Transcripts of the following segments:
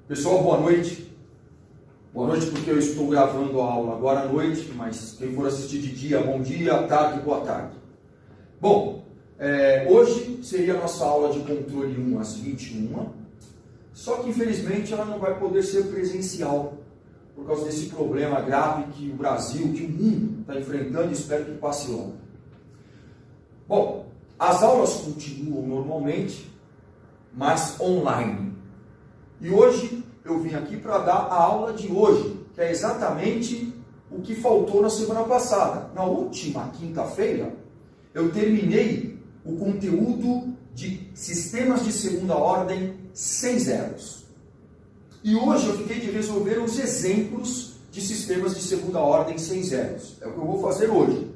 Pessoal, boa noite. Boa noite porque eu estou gravando a aula agora à noite, mas quem for assistir de dia, bom dia, à tarde, boa tarde. Bom, hoje seria a nossa aula de controle 1 às 21, só que infelizmente ela não vai poder ser presencial, por causa desse problema grave que o Brasil, que o mundo está enfrentando e espero que passe logo. Bom, as aulas continuam normalmente, mas online. E hoje eu vim aqui para dar a aula de hoje, que é exatamente o que faltou na semana passada. Na última quinta-feira, eu terminei o conteúdo de sistemas de segunda ordem sem zeros. E hoje eu fiquei de resolver os exemplos de sistemas de segunda ordem sem zeros. É o que eu vou fazer hoje.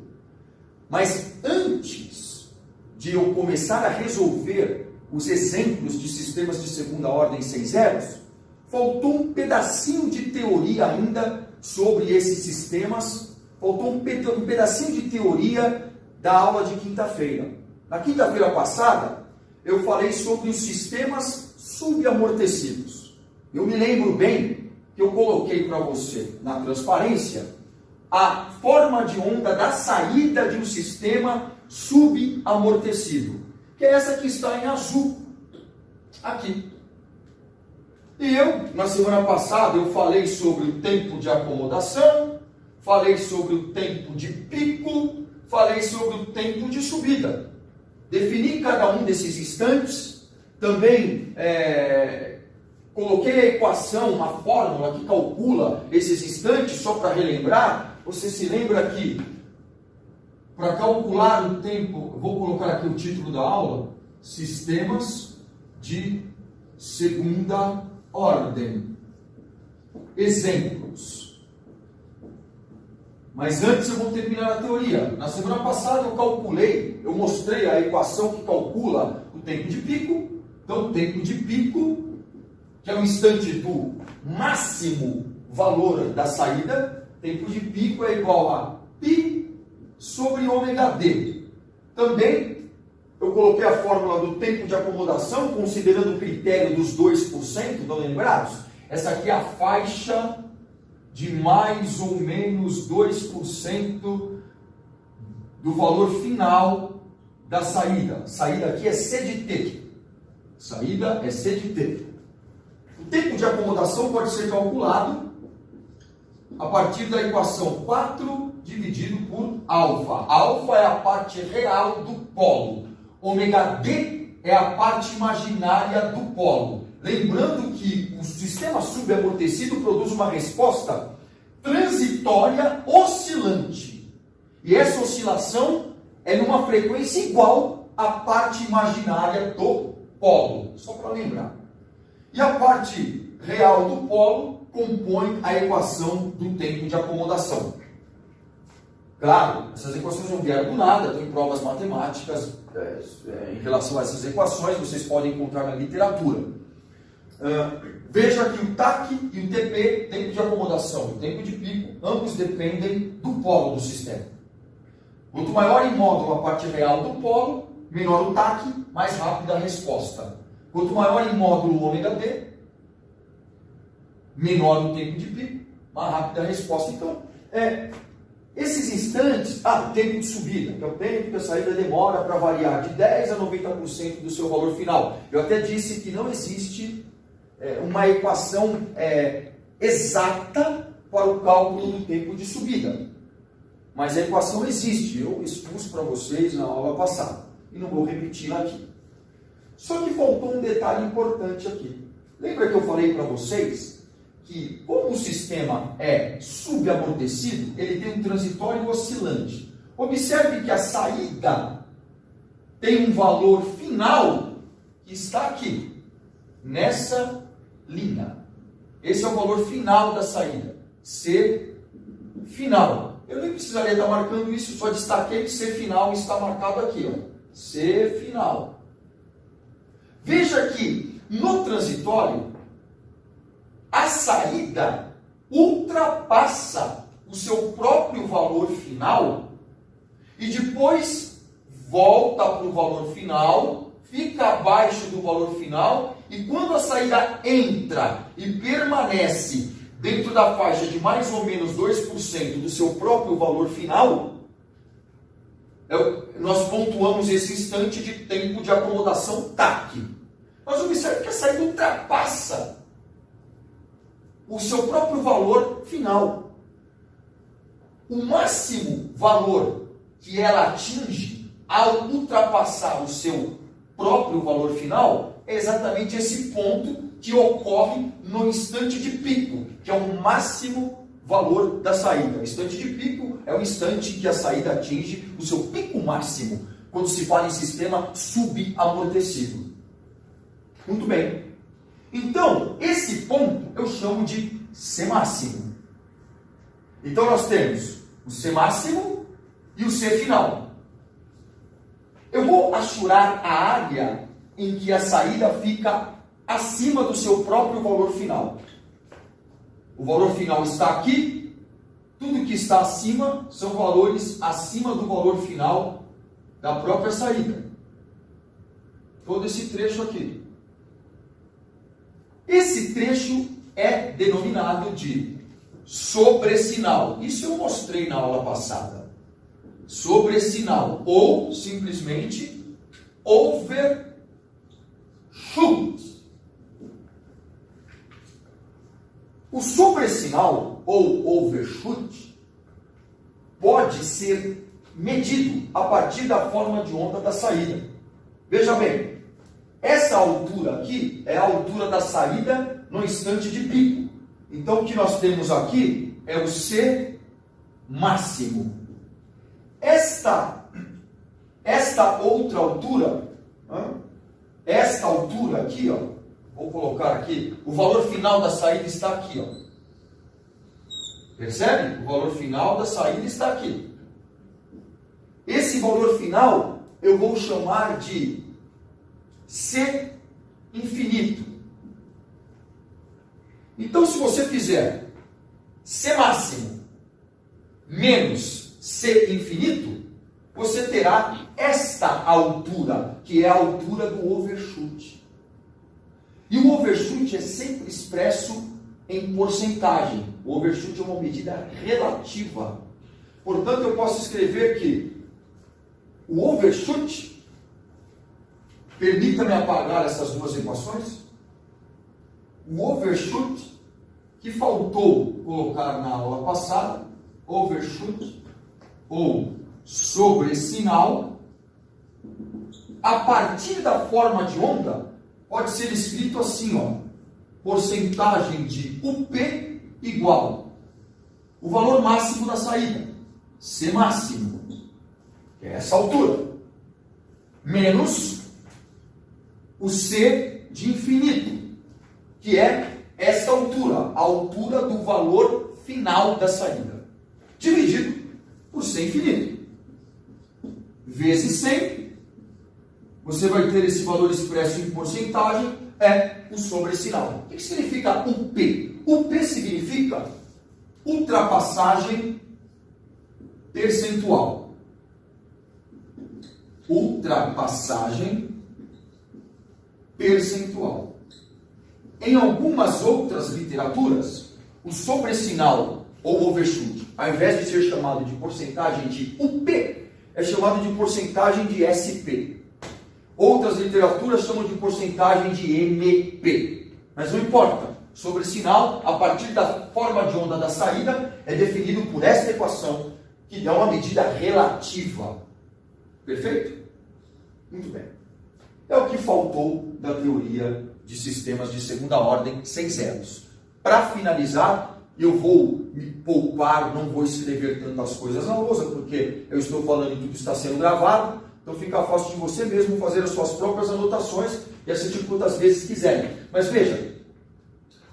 Mas antes de eu começar a resolver os exemplos de sistemas de segunda ordem sem zeros, faltou um pedacinho de teoria ainda sobre esses sistemas, faltou um pedacinho de teoria da aula de quinta-feira. Na quinta-feira passada, eu falei sobre os sistemas subamortecidos. Eu me lembro bem que eu coloquei para você na transparência a forma de onda da saída de um sistema subamortecido, que é essa que está em azul, aqui. E eu, na semana passada, eu falei sobre o tempo de acomodação, falei sobre o tempo de pico, falei sobre o tempo de subida. Defini cada um desses instantes, também coloquei a equação, uma fórmula que calcula esses instantes, só para relembrar. Você se lembra que, para calcular o tempo, vou colocar aqui o título da aula, Sistemas de Segunda Ordem. Exemplos. Mas antes eu vou terminar a teoria. Na semana passada eu mostrei a equação que calcula o tempo de pico. Então, o tempo de pico, que é o instante do máximo valor da saída, tempo de pico é igual a π sobre ômega d. Também eu coloquei a fórmula do tempo de acomodação, considerando o critério dos 2%, estão lembrados? Essa aqui é a faixa de mais ou menos 2% do valor final da saída. Saída aqui é C de T. Saída é C de T. O tempo de acomodação pode ser calculado a partir da equação 4 dividido por alfa. Alfa é a parte real do polo. Ômega D é a parte imaginária do polo. Lembrando que o sistema subamortecido produz uma resposta transitória oscilante. E essa oscilação é numa frequência igual à parte imaginária do polo. Só para lembrar. E a parte real do polo compõe a equação do tempo de acomodação. Claro, essas equações não vieram do nada, tem provas matemáticas em relação a essas equações, vocês podem encontrar na literatura. Veja que o TAC e o TP, tempo de acomodação e tempo de pico, ambos dependem do polo do sistema. Quanto maior em módulo a parte real do polo, menor o TAC, mais rápida a resposta. Quanto maior em módulo ômega D, menor o tempo de pico, mais rápida a resposta. Então, esses instantes, tempo de subida, que é o tempo que a saída demora para variar de 10% a 90% do seu valor final. Eu até disse que não existe uma equação exata para o cálculo do tempo de subida. Mas a equação existe, eu expus para vocês na aula passada, e não vou repeti-la aqui. Só que faltou um detalhe importante aqui. Lembra que eu falei para vocês que, como o sistema é subamortecido, ele tem um transitório oscilante. Observe que a saída tem um valor final que está aqui, nessa linha. Esse é o valor final da saída, C final. Eu nem precisaria estar marcando isso, só destaquei que C final está marcado aqui, ó. C final. Veja que no transitório, a saída ultrapassa o seu próprio valor final e depois volta para o valor final, fica abaixo do valor final E quando a saída entra e permanece dentro da faixa de mais ou menos 2% do seu próprio valor final, nós pontuamos esse instante de tempo de acomodação TAC. Mas observe que a saída ultrapassa o seu próprio valor final. O máximo valor que ela atinge ao ultrapassar o seu próprio valor final é exatamente esse ponto que ocorre no instante de pico, que é o máximo valor da saída. O instante de pico é o instante que a saída atinge o seu pico máximo, quando se fala em sistema subamortecido. Muito bem. Então, esse ponto eu chamo de C máximo. Então, nós temos o C máximo e o C final. Eu vou achurar a área em que a saída fica acima do seu próprio valor final. O valor final está aqui. Tudo que está acima são valores acima do valor final da própria saída. Todo esse trecho aqui. Esse trecho é denominado de sobressinal. Isso eu mostrei na aula passada. Sobressinal ou simplesmente overshoot. O sobressinal ou overshoot pode ser medido a partir da forma de onda da saída. Veja bem, essa altura aqui é a altura da saída no instante de pico. Então, o que nós temos aqui é o C máximo. Esta outra altura, esta altura aqui, ó, vou colocar aqui, o valor final da saída está aqui, ó. Percebe? O valor final da saída está aqui. Esse valor final eu vou chamar de C infinito. Então, se você fizer C máximo menos C infinito, você terá esta altura, que é a altura do overshoot. E o overshoot é sempre expresso em porcentagem. O overshoot é uma medida relativa. Portanto, eu posso escrever que o overshoot, permita-me apagar essas duas equações, o overshoot, que faltou colocar na aula passada, overshoot ou sobressinal, a partir da forma de onda, pode ser escrito assim, ó, porcentagem de UP igual o valor máximo da saída, C máximo, que é essa altura, menos o C de infinito, que é essa altura, a altura do valor final da saída, dividido por C infinito, vezes 100, você vai ter esse valor expresso em porcentagem, é o sobressinal. O que significa UP? UP significa ultrapassagem percentual. Ultrapassagem percentual. Em algumas outras literaturas, o sobressinal ou overshoot, ao invés de ser chamado de porcentagem de UP, é chamado de porcentagem de SP. Outras literaturas chamam de porcentagem de MP. Mas não importa. Sobressinal, a partir da forma de onda da saída, é definido por esta equação, que dá uma medida relativa. Perfeito? Muito bem. É o que faltou da teoria de sistemas de segunda ordem sem zeros. Para finalizar, eu vou me poupar, não vou escrever tantas coisas na lousa, porque eu estou falando e tudo está sendo gravado, então fica fácil de você mesmo fazer as suas próprias anotações e assistir quantas vezes quiserem. Mas veja,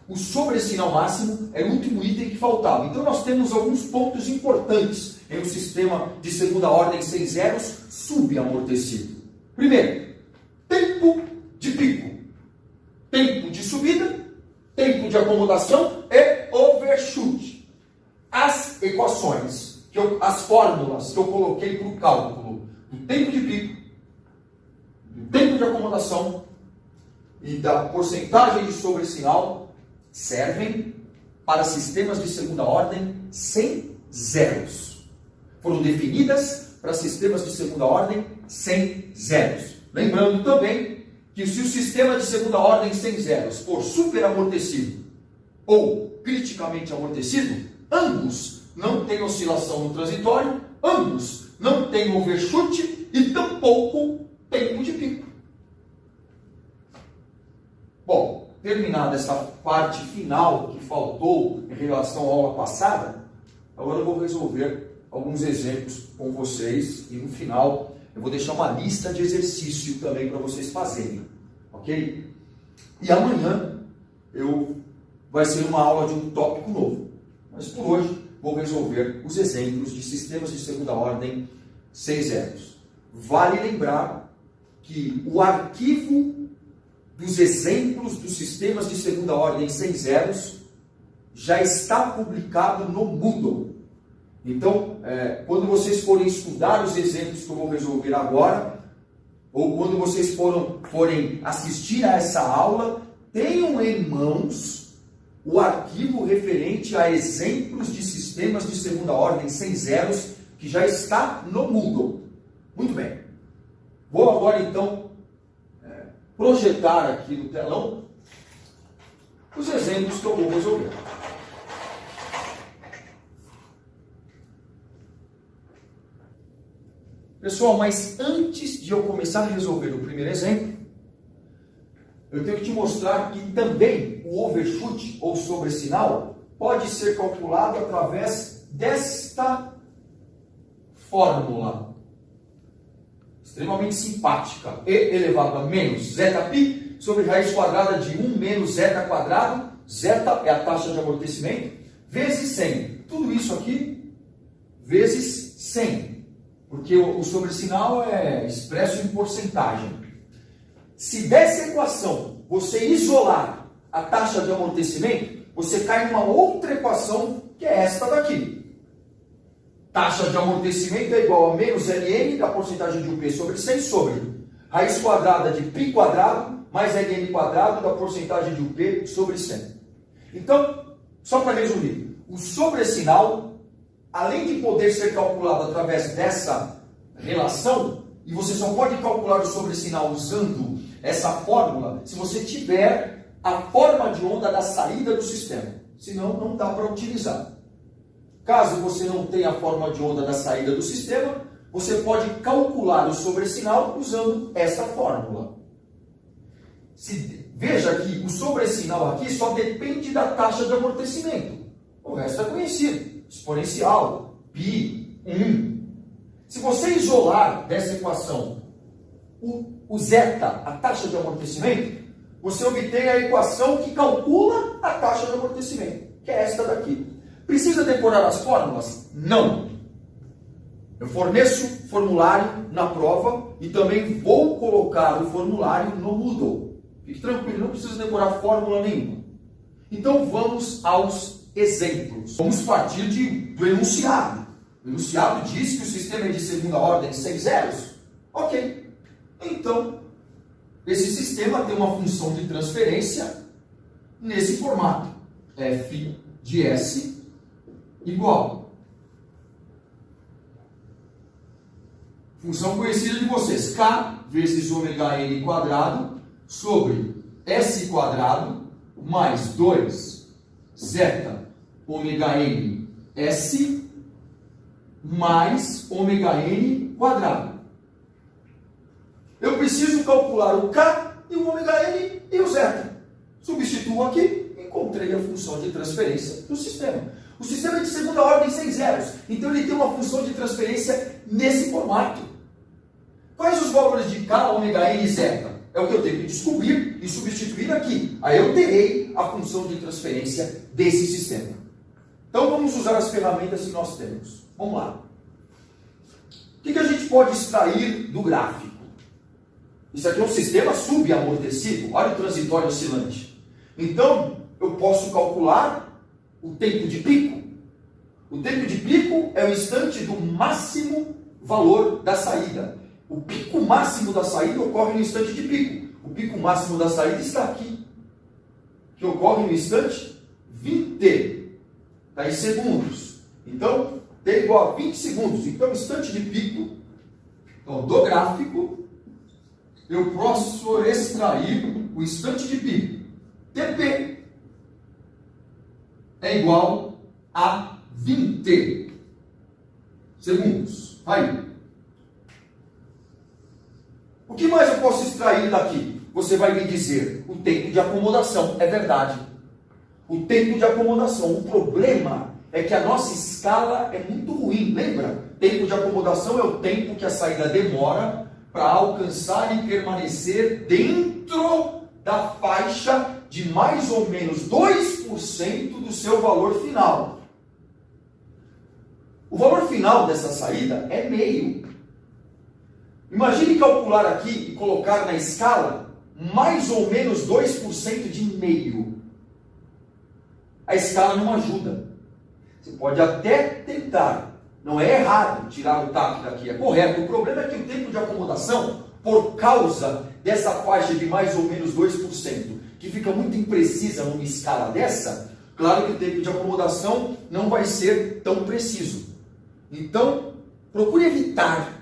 o sobressinal máximo era o último item que faltava. Então nós temos alguns pontos importantes em um sistema de segunda ordem sem zeros subamortecido. Primeiro, tempo de pico, tempo de subida, tempo de acomodação e overshoot. As equações, as fórmulas que eu coloquei para o cálculo do tempo de pico, do tempo de acomodação e da porcentagem de sobressinal servem para sistemas de segunda ordem sem zeros. Foram definidas para sistemas de segunda ordem sem zeros. Lembrando também que se o sistema de segunda ordem sem zeros for superamortecido ou criticamente amortecido, ambos não têm oscilação no transitório, ambos não têm overshoot e tampouco tempo de pico. Bom, terminada essa parte final que faltou em relação à aula passada, agora eu vou resolver alguns exemplos com vocês e no final eu vou deixar uma lista de exercício também para vocês fazerem, ok? E amanhã vai ser uma aula de um tópico novo, mas por hoje vou resolver os exemplos de sistemas de segunda ordem sem zeros. Vale lembrar que o arquivo dos exemplos dos sistemas de segunda ordem sem zeros já está publicado no Moodle. Então, quando vocês forem estudar os exemplos que eu vou resolver agora, ou quando vocês forem assistir a essa aula, tenham em mãos o arquivo referente a exemplos de sistemas de segunda ordem sem zeros, que já está no Moodle. Muito bem. Vou agora, então, projetar aqui no telão os exemplos que eu vou resolver. Pessoal, mas antes de eu começar a resolver o primeiro exemplo, eu tenho que te mostrar que também o overshoot ou sobressinal pode ser calculado através desta fórmula extremamente simpática. E elevado a menos zeta-π sobre raiz quadrada de 1 menos zeta quadrado, zeta é a taxa de amortecimento, vezes 100. Tudo isso aqui vezes 100. Porque o sobressinal é expresso em porcentagem. Se dessa equação você isolar a taxa de amortecimento, você cai numa outra equação que é esta daqui. Taxa de amortecimento é igual a menos ln da porcentagem de UP sobre 100 sobre raiz quadrada de π quadrado mais ln quadrado da porcentagem de UP sobre 100. Então, só para resumir, o sobressinal, além de poder ser calculado através dessa relação, e você só pode calcular o sobressinal usando essa fórmula se você tiver a forma de onda da saída do sistema. Senão, não dá para utilizar. Caso você não tenha a forma de onda da saída do sistema, você pode calcular o sobressinal usando essa fórmula. Veja que o sobressinal aqui só depende da taxa de amortecimento. O resto é conhecido. Exponencial, π, 1. Se você isolar dessa equação o zeta, a taxa de amortecimento, você obtém a equação que calcula a taxa de amortecimento, que é esta daqui. Precisa decorar as fórmulas? Não. Eu forneço formulário na prova e também vou colocar o formulário no Moodle. Fique tranquilo, não precisa decorar fórmula nenhuma. Então vamos aos exemplos. Vamos partir do enunciado. O enunciado diz que o sistema é de segunda ordem sem zeros. Ok. Então, esse sistema tem uma função de transferência nesse formato. F de S igual. Função conhecida de vocês. K vezes ômega n quadrado sobre S quadrado mais 2 zeta ômega n S mais ômega n quadrado. Eu preciso calcular o K e o ômega n e o zeta. Substituo aqui e encontrei a função de transferência do sistema. O sistema é de segunda ordem sem zeros, então ele tem uma função de transferência nesse formato. Quais os valores de K, ômega n e zeta? É o que eu tenho que descobrir e substituir aqui. Aí eu terei a função de transferência desse sistema. Então vamos usar as ferramentas que nós temos. Vamos lá. O que a gente pode extrair do gráfico? Isso aqui é um sistema subamortecido. Olha o transitório oscilante. Então, eu posso calcular o tempo de pico. O tempo de pico é o instante do máximo valor da saída. O pico máximo da saída ocorre no instante de pico. O pico máximo da saída está aqui, que ocorre no instante 20, está em segundos. Então, T é igual a 20 segundos. Então, instante de pico, então, do gráfico, eu posso extrair o instante de pico. TP é igual a 20 segundos. Aí. O que mais eu posso extrair daqui? Você vai me dizer, o tempo de acomodação. É verdade. O tempo de acomodação. O problema é que a nossa escala é muito ruim. Lembra? Tempo de acomodação é o tempo que a saída demora para alcançar e permanecer dentro da faixa de mais ou menos 2% do seu valor final. O valor final dessa saída é meio. Imagine calcular aqui e colocar na escala mais ou menos 2% de meio. A escala não ajuda. Você pode até tentar. Não é errado tirar o TAP daqui, é correto. O problema é que o tempo de acomodação, por causa dessa faixa de mais ou menos 2%, que fica muito imprecisa numa escala dessa, claro que o tempo de acomodação não vai ser tão preciso. Então, procure evitar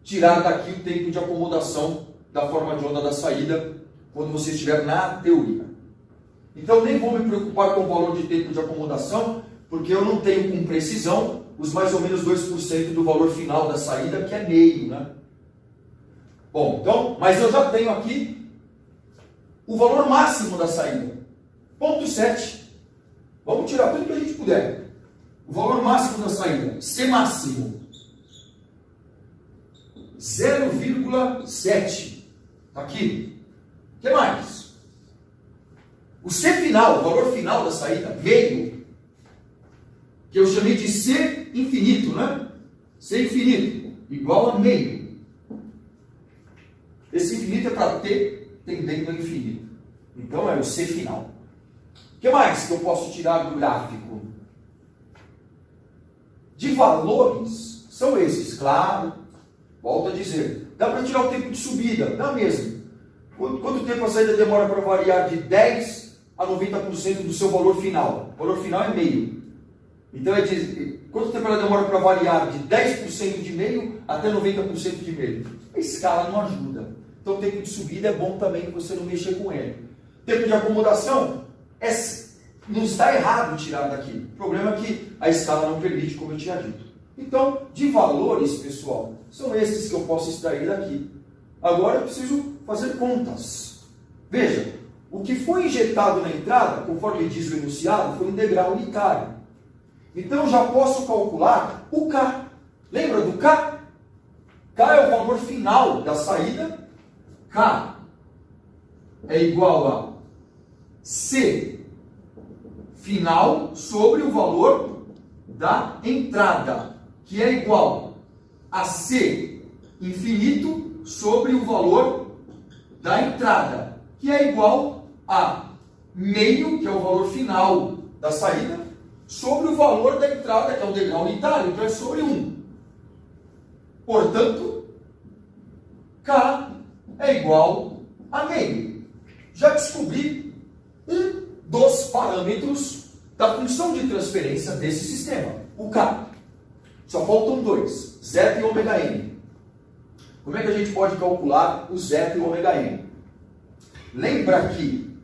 tirar daqui o tempo de acomodação da forma de onda da saída quando você estiver na teoria. Então, nem vou me preocupar com o valor de tempo de acomodação, porque eu não tenho com precisão os mais ou menos 2% do valor final da saída, que é meio, né? Bom, então, mas eu já tenho aqui o valor máximo da saída. Ponto 7. Vamos tirar tudo que a gente puder. O valor máximo da saída, C máximo, 0,7. Está aqui. O que mais? O C final, o valor final da saída, meio, que eu chamei de C infinito, né? C infinito, igual a meio. Esse infinito é para T tendendo ao infinito. Então é o C final. O que mais que eu posso tirar do gráfico? De valores, são esses, claro. Volto a dizer, dá para tirar o tempo de subida, dá mesmo. Quanto tempo a saída demora para variar de 10 a 90% do seu valor final? O valor final é meio. Então, quanto tempo ela demora para variar de 10% de meio até 90% de meio? A escala não ajuda. Então, o tempo de subida é bom também que você não mexer com ele. Tempo de acomodação, não está errado tirar daqui. O problema é que a escala não permite, como eu tinha dito. Então, de valores, pessoal, são esses que eu posso extrair daqui. Agora eu preciso fazer contas. Veja, o que foi injetado na entrada, conforme diz o enunciado, foi um degrau unitário. Então eu já posso calcular o K. Lembra do K? K é o valor final da saída. K é igual a C final sobre o valor da entrada, que é igual a C infinito sobre o valor da entrada, que é igual a meio, que é o valor final da saída, sobre o valor da entrada, que é o degrau unitário, então é sobre 1. Portanto, K é igual a meio. Já descobri um dos parâmetros da função de transferência desse sistema, o K. Só faltam dois, zeta e ômega n. Como é que a gente pode calcular o zeta e o ômega n? Lembra que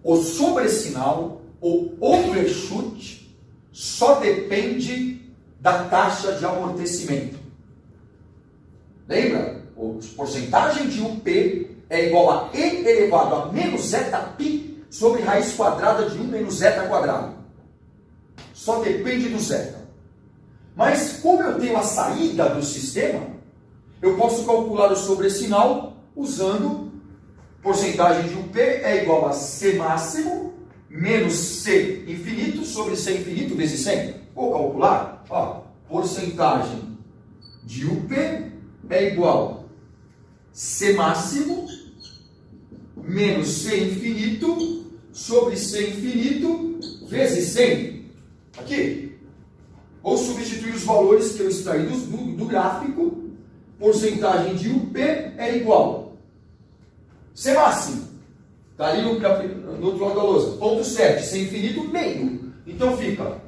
o sobressinal, o overshoot, só depende da taxa de amortecimento. Lembra? A porcentagem de UP é igual a E elevado a menos zeta π sobre raiz quadrada de 1 menos zeta quadrado. Só depende do zeta. Mas como eu tenho a saída do sistema, eu posso calcular o sobressinal usando porcentagem de UP é igual a C máximo menos C infinito sobre C infinito vezes 100. Vou calcular. Ó, porcentagem de UP é igual a C máximo menos C infinito sobre C infinito vezes 100. Aqui. Vou substituir os valores que eu extraí do gráfico. Porcentagem de UP é igual C máximo. Está ali no outro lado da lousa. Ponto 7. C infinito, meio. Então fica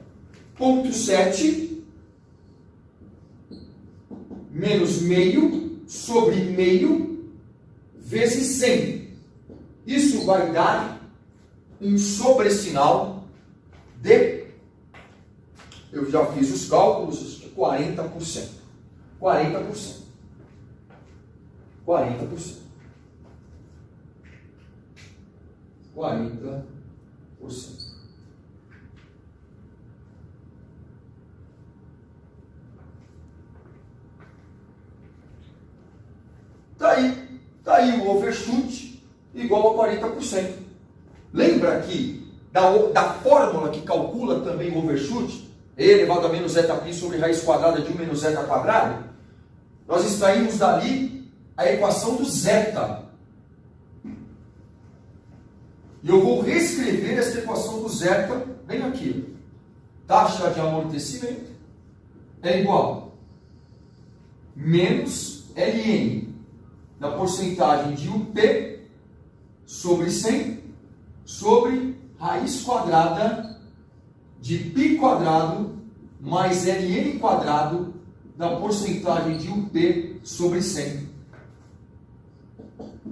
ponto 7 menos meio sobre meio vezes 100. Isso vai dar um sobressinal de, eu já fiz os cálculos, 40%. 40%. 40%. 40%. Tá aí o overshoot igual a 40%. Lembra que da fórmula que calcula também o overshoot, E elevado a menos zeta π sobre raiz quadrada de 1 menos zeta quadrado, nós extraímos dali a equação do zeta. E eu vou reescrever essa equação do zeta bem aqui. Taxa de amortecimento é igual a menos Ln da porcentagem de UP sobre 100 sobre raiz quadrada de π quadrado mais Ln quadrado da porcentagem de UP sobre 100.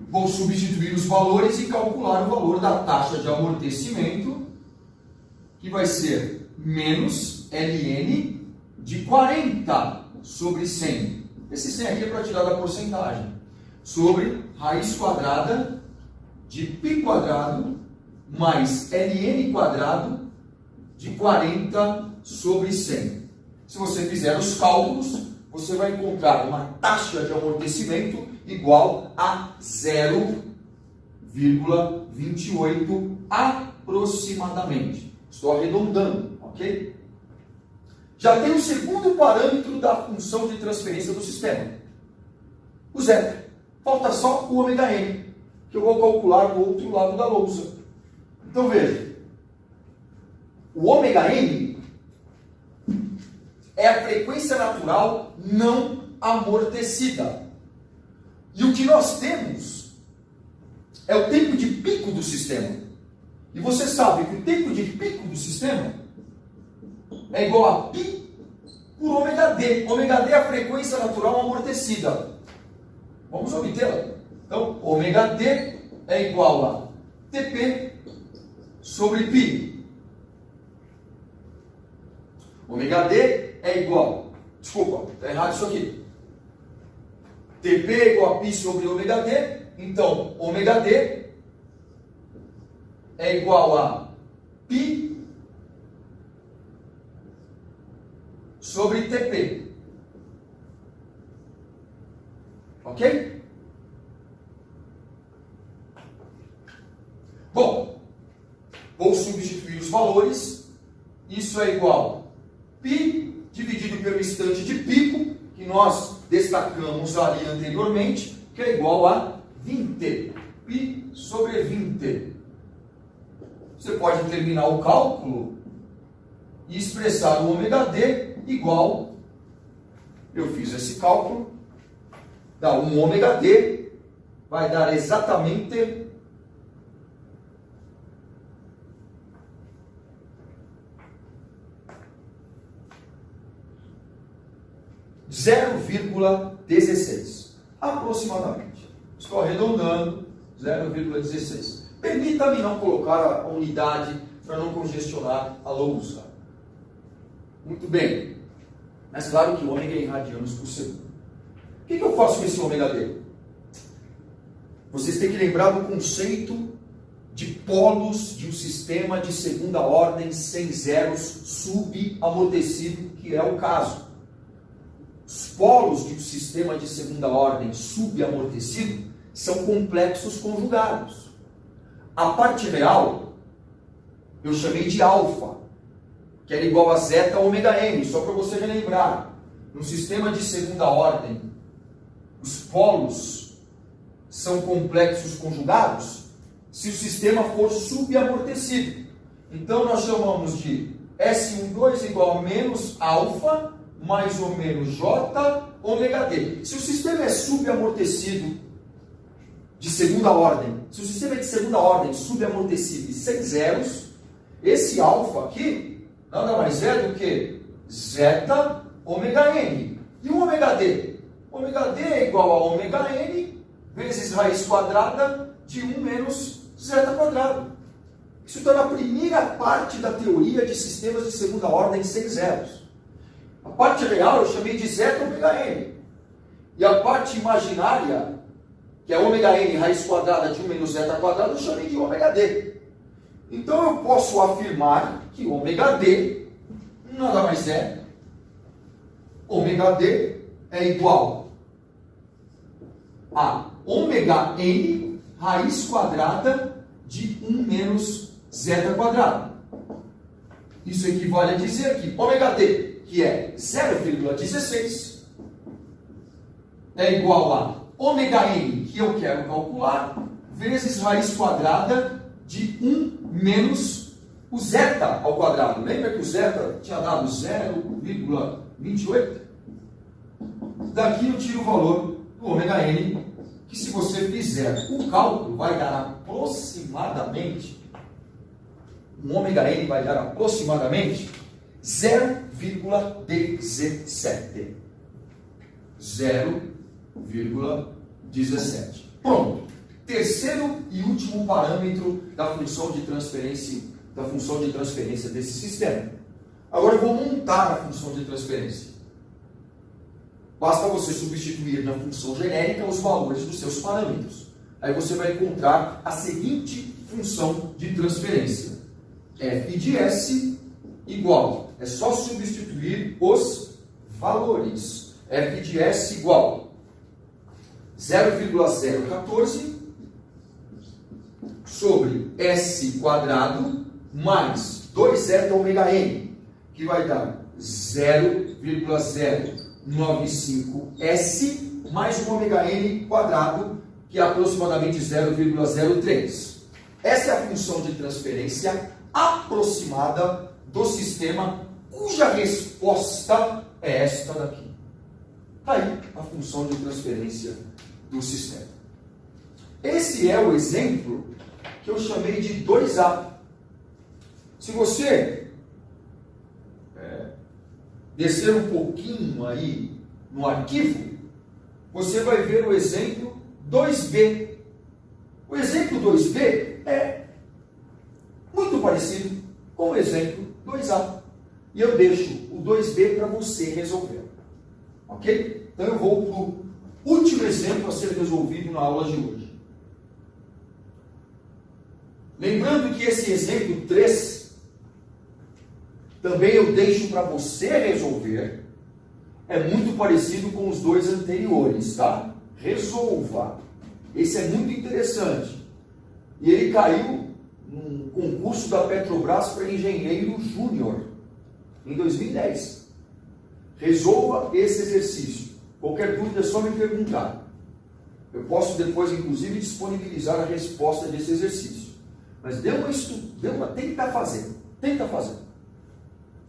Vou substituir os valores e calcular o valor da taxa de amortecimento, que vai ser menos Ln de 40 sobre 100. Esse 100 aqui é para tirar da porcentagem. Sobre raiz quadrada de π quadrado mais Ln quadrado de 40 sobre 100. Se você fizer os cálculos, você vai encontrar uma taxa de amortecimento igual a 0,28 aproximadamente. Estou arredondando, ok? Já tem o segundo parâmetro da função de transferência do sistema, o zeta. Falta só o ômega-n, que eu vou calcular do outro lado da lousa. Então veja, o ômega-n é a frequência natural não amortecida. E o que nós temos é o tempo de pico do sistema. E você sabe que o tempo de pico do sistema é igual a π por ômega d. Ômega d é a frequência natural amortecida. Vamos obtê-la. Então, ômega d é igual a Tp sobre π. Ômega d é igual, desculpa, está errado isso aqui. Tp é igual a π sobre ômega d, então ômega d é igual a π sobre Tp. Ok? Bom, vou substituir os valores. Isso é igual a π dividido pelo instante de pico, que nós destacamos ali anteriormente, que é igual a 20. π sobre 20. Você pode terminar o cálculo e expressar o ômega d igual, eu fiz esse cálculo, dá um ômega d, vai dar exatamente 0,16, aproximadamente. Estou arredondando, 0,16. Permita-me não colocar a unidade para não congestionar a lousa. Muito bem. Mas claro que o ômega é em radianos por segundo. O que eu faço com esse ômega d? Vocês têm que lembrar do conceito de polos de um sistema de segunda ordem sem zeros subamortecido, que é o caso. Os polos de um sistema de segunda ordem subamortecido são complexos conjugados. A parte real eu chamei de alfa, que era igual a zeta ômega n, só para você relembrar. No sistema de segunda ordem, os polos são complexos conjugados se o sistema for subamortecido. Então nós chamamos de S12 igual a menos alfa mais ou menos J ômega d. Se o sistema é subamortecido, de segunda ordem, se o sistema é de segunda ordem, subamortecido e sem zeros, esse alfa aqui nada mais é do que zeta ômega n. E o ômega d? Ômega d é igual a ômega n vezes raiz quadrada de 1 menos zeta quadrado. Isso está na primeira parte da teoria de sistemas de segunda ordem sem zeros. A parte real eu chamei de zeta ômega n. E a parte imaginária, que é ômega n raiz quadrada de 1 menos zeta quadrado, eu chamei de ômega d. Então eu posso afirmar que ômega d nada mais é, ômega d é igual a ômega n raiz quadrada de 1 menos zeta quadrado. Isso equivale a dizer que ômega d, que é 0,16, é igual a ômega n, que eu quero calcular, vezes raiz quadrada de 1 menos o zeta ao quadrado. Lembra que o zeta tinha dado 0,28? Daqui eu tiro o valor do ômega n, que se você fizer o cálculo, vai dar aproximadamente, um ômega n vai dar aproximadamente 0,17. 0,17. Pronto. Terceiro e último parâmetro da função de transferência, desse sistema. Agora eu vou montar a função de transferência. Basta você substituir na função genérica os valores dos seus parâmetros. Aí você vai encontrar a seguinte função de transferência. F de S igual. É só substituir os valores. F de S igual 0,014 sobre S quadrado mais 2 zeta ômega n, que vai dar 0,095S mais um ômega n quadrado, que é aproximadamente 0,03. Essa é a função de transferência aproximada do sistema, cuja resposta é esta daqui. Está aí a função de transferência do sistema. Esse é o exemplo que eu chamei de 2A. Se você descer um pouquinho aí no arquivo, você vai ver o exemplo 2B. O exemplo 2B é muito parecido com o exemplo 2A. E eu deixo o 2B para você resolver. Ok? Então eu vou para o último exemplo a ser resolvido na aula de hoje. Lembrando que esse exemplo 3 também eu deixo para você resolver. É muito parecido com os dois anteriores, tá? Resolva. Esse é muito interessante. E ele caiu num concurso da Petrobras para engenheiro júnior em 2010. Resolva esse exercício. Qualquer dúvida é só me perguntar. Eu posso depois, inclusive, disponibilizar a resposta desse exercício. Mas tenta fazer. Tenta fazer.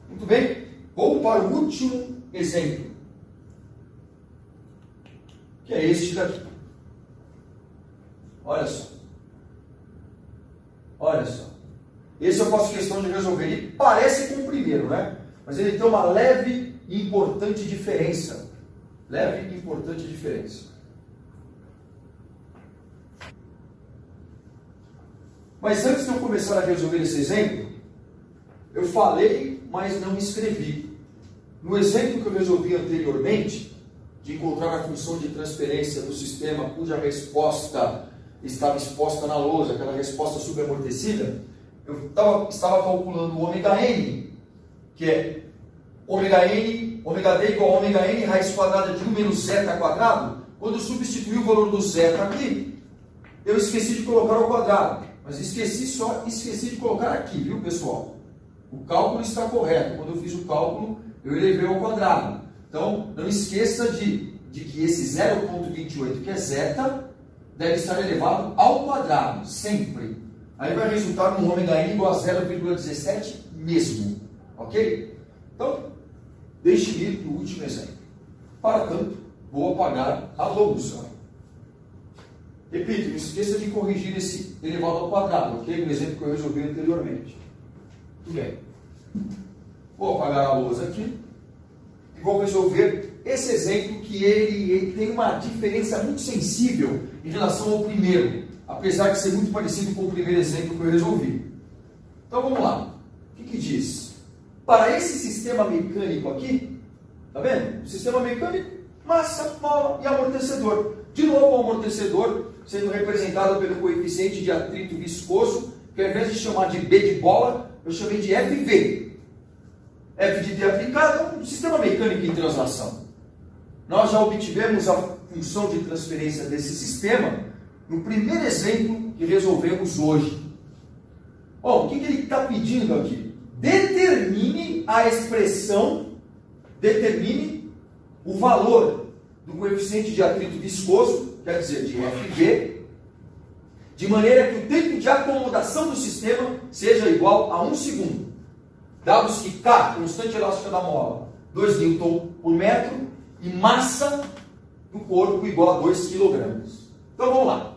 Muito bem? Vou para o último exemplo. Que é este daqui. Olha só. Olha só. Esse eu faço questão de resolver. Ele parece com o primeiro, né? Mas ele tem uma leve e importante diferença. Leve e importante diferença. Mas antes de eu começar a resolver esse exemplo, eu falei, mas não escrevi. No exemplo que eu resolvi anteriormente, de encontrar a função de transferência do sistema cuja resposta estava exposta na lousa, aquela resposta subamortecida, eu estava calculando o ômega n, que é ômega d igual a ômega n raiz quadrada de 1 menos zeta quadrado. Quando eu substituí o valor do zeta aqui, eu esqueci de colocar ao quadrado. Mas esqueci de colocar aqui, viu, pessoal? O cálculo está correto. Quando eu fiz o cálculo, eu elevei ao quadrado. Então, não esqueça de que esse 0,28, que é zeta, deve estar elevado ao quadrado, sempre. Aí vai resultar um ômega n igual a 0,17 mesmo. Ok? Então, deixe-me ir para o último exemplo. Para tanto, vou apagar a lousa. Repito, não esqueça de corrigir esse elevado ao quadrado, ok? No exemplo que eu resolvi anteriormente. Tudo bem. Vou apagar a lousa aqui e vou resolver esse exemplo que ele tem uma diferença muito sensível em relação ao primeiro, apesar de ser muito parecido com o primeiro exemplo que eu resolvi. Então vamos lá. O que diz? Para esse sistema mecânico aqui, tá vendo? O sistema mecânico, massa, mola e amortecedor. De novo o amortecedor sendo representado pelo coeficiente de atrito viscoso, que ao invés de chamar de B de bola, eu chamei de FV. F de D aplicado é um sistema mecânico em translação. Nós já obtivemos a função de transferência desse sistema no primeiro exemplo que resolvemos hoje. Bom, o que ele está pedindo aqui? Determine a expressão, determine o valor do coeficiente de atrito viscoso, quer dizer, de FV, de maneira que o tempo de acomodação do sistema seja igual a 1 segundo. Dados que K, constante elástica da mola, 2 Newton por metro, e massa do corpo igual a 2 kg. Então vamos lá.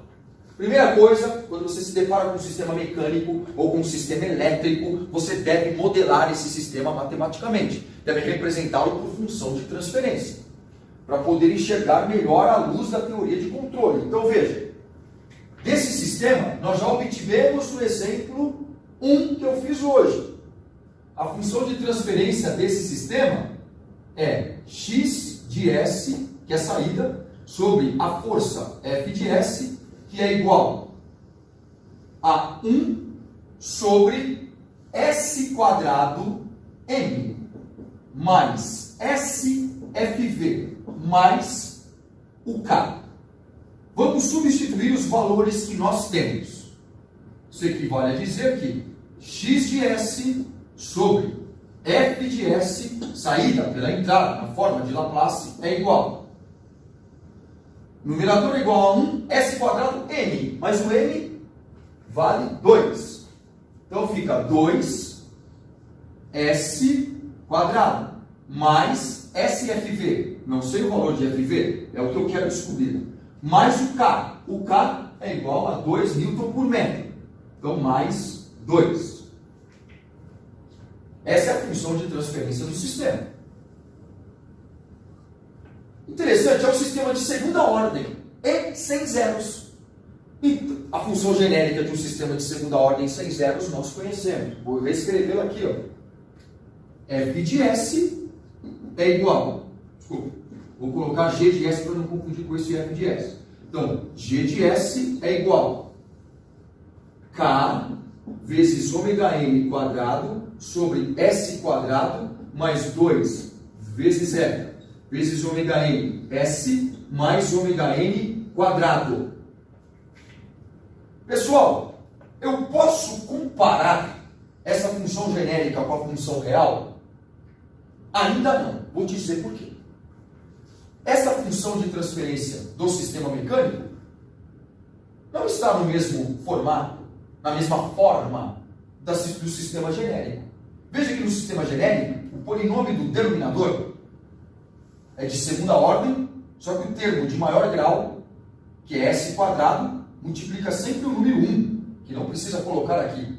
Primeira coisa, quando você se depara com um sistema mecânico ou com um sistema elétrico, você deve modelar esse sistema matematicamente. Deve representá-lo por função de transferência, para poder enxergar melhor à luz da teoria de controle. Então veja, desse sistema, nós já obtivemos o exemplo 1 que eu fiz hoje. A função de transferência desse sistema é x de S, que é a saída, sobre a força F de S, que é igual a 1 sobre S quadrado M, mais SFV, mais o K. Vamos substituir os valores que nós temos. Isso equivale a dizer que x de S sobre F de S, saída pela entrada na forma de Laplace, é igual. Numerador é igual a 1, S quadrado M, mas o M vale 2. Então fica 2 S quadrado mais SFV. Não sei o valor de FV, é o que eu quero descobrir. Mais o K. O K é igual a 2 Newton por metro. Então mais 2. Essa é a função de transferência do sistema. Interessante, é um sistema de segunda ordem e sem zeros. E a função genérica de um sistema de segunda ordem sem zeros nós conhecemos. Vou reescrevê-la aqui, ó. F de S é igual. Desculpa, vou colocar G de S para não confundir com esse F de S. Então, G de S é igual K vezes ômega n quadrado sobre S quadrado mais 2 vezes F vezes ômega n S mais ômega n quadrado. Pessoal, eu posso comparar essa função genérica com a função real? Ainda não. Vou te dizer por quê. Essa função de transferência do sistema mecânico não está no mesmo formato, na mesma forma do sistema genérico. Veja que no sistema genérico, o polinômio do denominador é de segunda ordem, só que o termo de maior grau, que é S quadrado, multiplica sempre o número 1, que não precisa colocar aqui.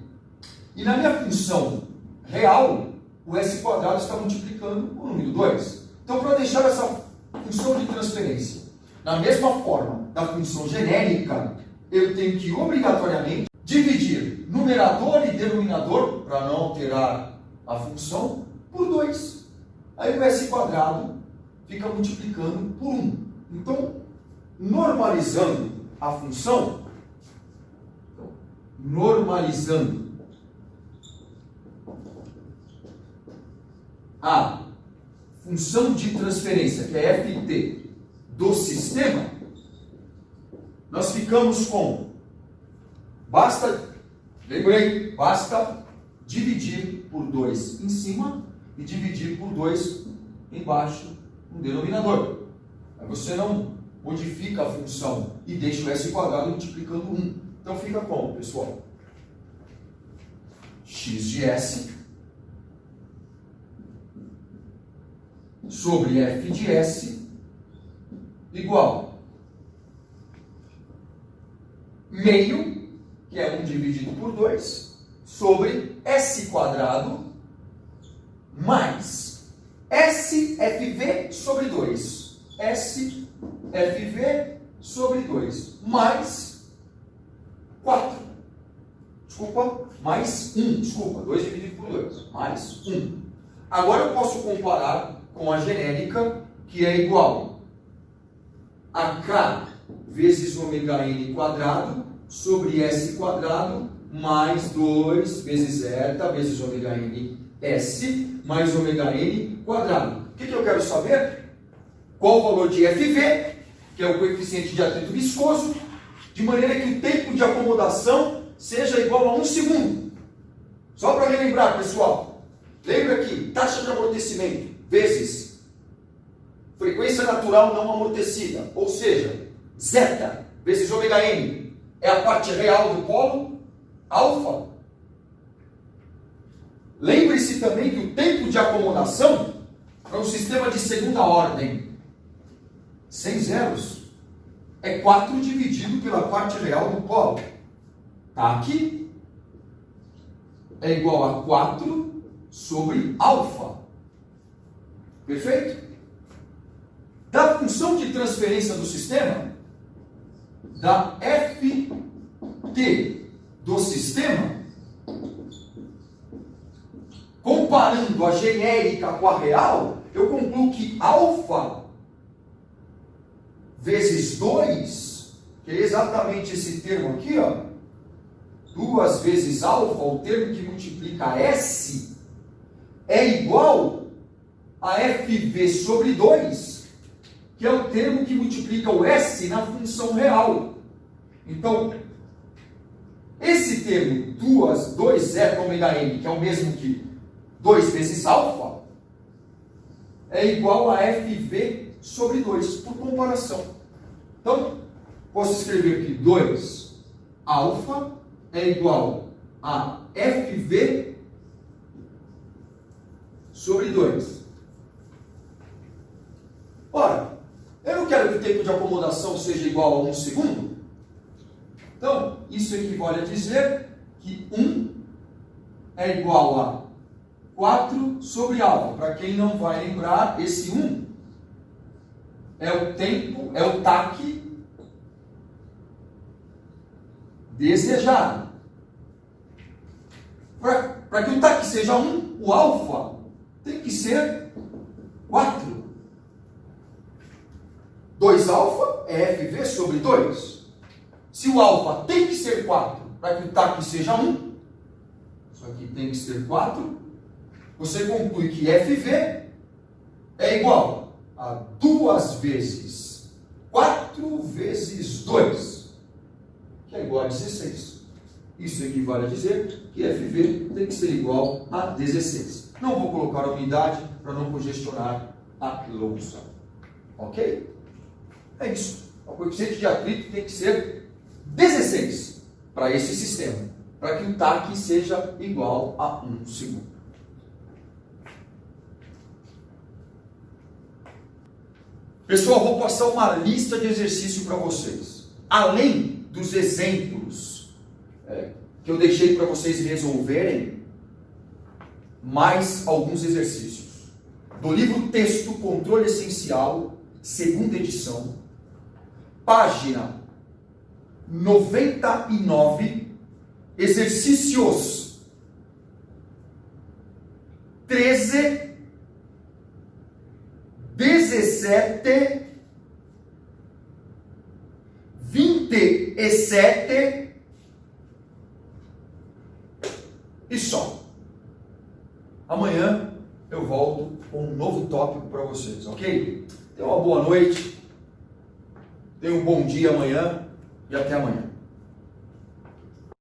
E na minha função real, o S quadrado está multiplicando o número 2. Então, para deixar essa função de transferência na mesma forma da função genérica, eu tenho que obrigatoriamente dividir numerador e denominador, para não alterar a função, por 2. Aí o S quadrado fica multiplicando por 1. Então, normalizando a função, normalizando a função de transferência, que é ft do sistema, nós ficamos com, basta dividir por 2 em cima e dividir por 2 embaixo no denominador. Aí você não modifica a função e deixa o S quadrado multiplicando 1. Então fica como, pessoal? X de S sobre F de S igual meio, que é 1 dividido por 2, sobre S quadrado mais SFV sobre 2. SFV sobre 2 mais 4. Desculpa, mais 1. Desculpa, 2 dividido por 2. Mais 1. Agora eu posso comparar com a genérica, que é igual a K vezes ômega n quadrado sobre S quadrado mais 2 vezes zeta vezes ômega n S mais ômega n quadrado. O que eu quero saber? Qual o valor de FV, que é o coeficiente de atrito viscoso, de maneira que o tempo de acomodação seja igual a 1 segundo. Só para relembrar, pessoal. Lembra que taxa de amortecimento vezes frequência natural não amortecida, ou seja, zeta vezes ômega n, é a parte real do polo alfa. Lembre-se também que o tempo de acomodação para um sistema de segunda ordem, sem zeros, é 4 dividido pela parte real do polo. Está aqui. É igual a 4 sobre alfa. Perfeito? Da função de transferência do sistema, da Ft do sistema, comparando a genérica com a real, eu concluo que alfa vezes 2, que é exatamente esse termo aqui, ó, 2 vezes alfa, o termo que multiplica S, é igual a FV sobre 2, que é o termo que multiplica o S na função real. Então, esse termo 2 zeta ômega n, que é o mesmo que 2 vezes alfa, é igual a FV sobre 2, por comparação. Então, posso escrever que 2 alfa é igual a FV sobre 2. Ora, eu não quero que o tempo de acomodação seja igual a 1 segundo. Então, isso equivale a dizer que 1 é igual a 4 sobre alfa. Para quem não vai lembrar, esse 1 é o tempo, é o TAC desejado. Para que o TAC seja 1, o alfa tem que ser 4. 2 alfa é FV sobre 2. Se o alfa tem que ser 4 para que o TAC seja 1, isso aqui tem que ser 4, você conclui que FV é igual a 2 vezes 4 vezes 2, que é igual a 16. Isso equivale a dizer que FV tem que ser igual a 16. Não vou colocar a unidade para não congestionar a louça. Ok? É isso. O coeficiente de atrito tem que ser 16 para esse sistema, para que o TAC seja igual a 1 segundo. Pessoal, vou passar uma lista de exercícios para vocês. Além dos exemplos que eu deixei para vocês resolverem, mais alguns exercícios. Do livro Texto Controle Essencial, segunda edição, página 99, exercícios 13, 17, 27 e só. Amanhã eu volto com um novo tópico para vocês, ok? Tenham uma boa noite, tenham um bom dia amanhã e até amanhã.